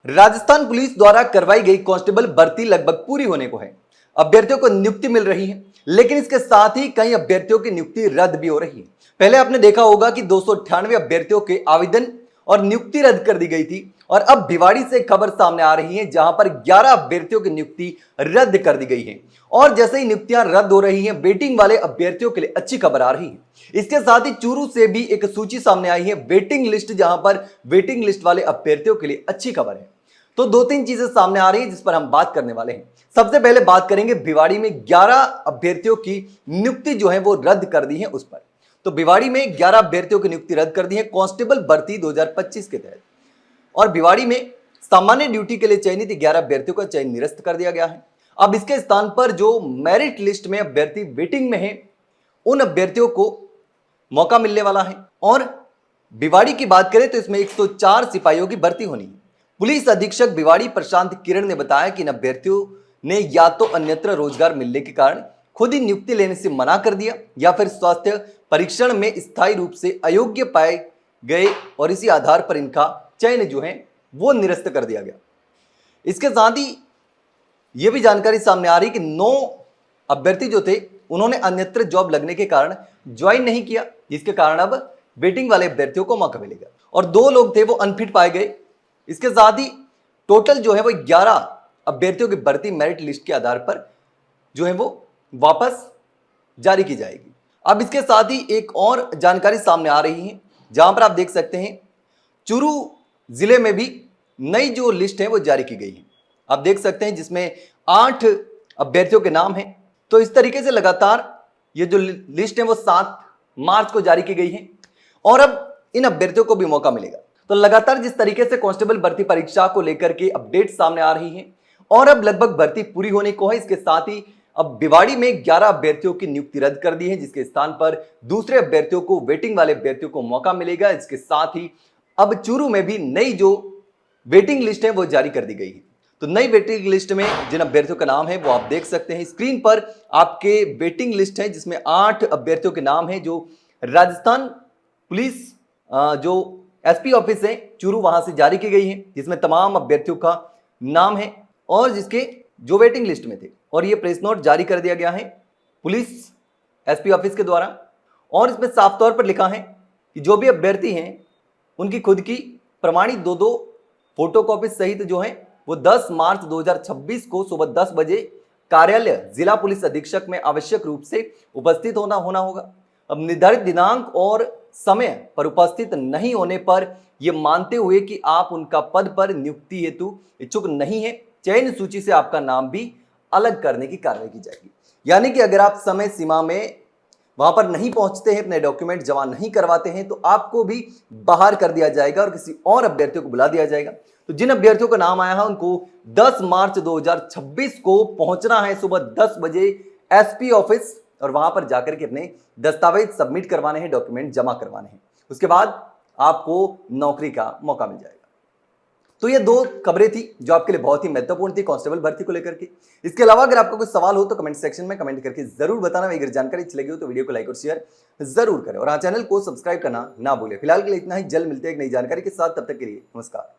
Rajasthan police द्वारा करवाई गई कांस्टेबल भर्ती लगभग पूरी होने को है। अभ्यर्थियों को नियुक्ति मिल रही है, लेकिन इसके साथ ही कई अभ्यर्थियों की नियुक्ति रद्द भी हो रही है। पहले आपने देखा होगा कि 298 अभ्यर्थियों के आवेदन और नियुक्ति रद्द कर दी गई थी, और अब भिवाड़ी से खबर सामने आ रही है जहां पर 11 अभ्यर्थियों की नियुक्ति रद्द कर दी गई है। और जैसे ही नियुक्तियां रद्द हो रही हैं, वेटिंग वाले अभ्यर्थियों के लिए अच्छी खबर आ रही है। इसके साथ ही चूरू से भी एक सूची सामने आई है, वेटिंग लिस्ट, जहां पर वेटिंग लिस्ट वाले अभ्यर्थियों के लिए अच्छी खबर है। तो दो तीन चीजें सामने आ रही है जिस पर हम बात करने वाले हैं। सबसे पहले बात करेंगे भिवाड़ी में 11 अभ्यर्थियों की नियुक्ति जो है वो रद्द कर दी है उस पर। तो भिवाड़ी में 11 अभ्यर्थियों की नियुक्ति रद्द कर दी है कांस्टेबल भर्ती 2025 के तहत। और भिवाड़ी में सामान्य ड्यूटी के लिए चयनित 11 अभ्यर्थियों का चयन निरस्त कर दिया गया है। अब इसके स्थान पर जो मेरिट लिस्ट में अभ्यर्थी वेटिंग में है, उन अभ्यर्थियों को मौका मिलने वाला है। और भिवाड़ी की बात करें तो इसमें 104 सिपाहियों की भर्ती होनी है। पुलिस अधीक्षक भिवाड़ी प्रशांत किरण ने बताया कि इन अभ्यर्थियों ने या तो अन्यत्र रोजगार मिलने के कारण खुद ही नियुक्ति लेने से मना कर दिया, या फिर स्वास्थ्य परीक्षण में स्थायी रूप से अयोग्य पाए गए और इसी आधार पर इनका चयन जो है वो निरस्त कर दिया गया। इसके साथ ही यह भी जानकारी सामने आ रही कि 9 अभ्यर्थी जो थे उन्होंने अन्यत्र जॉब लगने के कारण ज्वाइन नहीं किया, जिसके कारण अब वेटिंग वाले अभ्यर्थियों को मौका मिलेगा। और 2 लोग थे वो अनफिट पाए गए। इसके साथ ही टोटल जो है वो 11 अभ्यर्थियों की भर्ती मेरिट लिस्ट के आधार पर जो है वो वापस जारी की जाएगी। अब इसके साथ ही एक और जानकारी सामने आ रही है, जहां पर आप देख सकते हैं चूरू जिले में भी नई जो लिस्ट है वो जारी की गई है। आप देख सकते हैं जिसमें 8 अभ्यर्थियों के नाम हैं। तो इस तरीके से लगातार ये जो लिस्ट है वो 7 मार्च को जारी की गई है, और अब इन अभ्यर्थियों को भी मौका मिलेगा। तो लगातार जिस तरीके से कांस्टेबल भर्ती परीक्षा को लेकर के अपडेट सामने आ रही हैं, और अब लगभग भर्ती पूरी होने को है। इसके साथ ही अब भिवाड़ी में 11 अभ्यर्थियों की नियुक्ति रद्द कर दी है, जिसके स्थान पर दूसरे अभ्यर्थियों को, वेटिंग वाले अभ्यर्थियों को मौका मिलेगा। इसके साथ ही अब चूरू में भी नई जो वेटिंग लिस्ट है वो जारी कर दी गई है। तो नई वेटिंग लिस्ट में जिन अभ्यर्थियों का नाम है वो आप देख सकते हैं स्क्रीन पर। आपके वेटिंग लिस्ट है जिसमें 8 अभ्यर्थियों के नाम है, जो राजस्थान पुलिस जो एसपी ऑफिस है चूरू वहां से जारी की गई है, जिसमें तमाम अभ्यर्थियों का नाम है और जिसके जो वेटिंग लिस्ट में थे। और ये प्रेस नोट जारी कर दिया गया है पुलिस एसपी ऑफिस के द्वारा। और इसमें साफ तौर पर लिखा है कि जो भी अभ्यर्थी हैं उनकी खुद की प्रमाणित 2 फोटोकॉपी सहित जो है वो 10 मार्च 2026 को सुबह 10 बजे कार्यालय जिला पुलिस अधीक्षक में आवश्यक रूप से उपस्थित होना होगा। अब निर्धारित दिनांक और समय पर उपस्थित नहीं होने पर यह मानते हुए कि आप उनका पद पर नियुक्ति हेतु इच्छुक नहीं है, चयन सूची से आपका नाम भी अलग करने की कार्रवाई की जाएगी। यानी कि अगर आप समय सीमा में वहां पर नहीं पहुंचते हैं, अपने डॉक्यूमेंट जमा नहीं करवाते हैं, तो आपको भी बाहर कर दिया जाएगा और किसी और अभ्यर्थियों को बुला दिया जाएगा। तो जिन अभ्यर्थियों का नाम आया है उनको 10 मार्च 2026 को पहुंचना है सुबह 10 बजे एसपी ऑफिस, और वहां पर जाकर के अपने दस्तावेज सबमिट करवाने हैं, डॉक्यूमेंट जमा करवाने हैं। उसके बाद आपको नौकरी का मौका मिल जाएगा। तो ये 2 खबरें थी जो आपके लिए बहुत ही महत्वपूर्ण थी कांस्टेबल भर्ती को लेकर के। इसके अलावा अगर आपका कोई सवाल हो तो कमेंट सेक्शन में कमेंट करके जरूर बताना। अगर जानकारी अच्छी लगी हो तो वीडियो को लाइक और शेयर जरूर करें, और चैनल को सब्सक्राइब करना ना भूलें। फिलहाल के लिए इतना ही, जल्द मिलते हैं एक नई जानकारी के साथ। तब तक के लिए नमस्कार।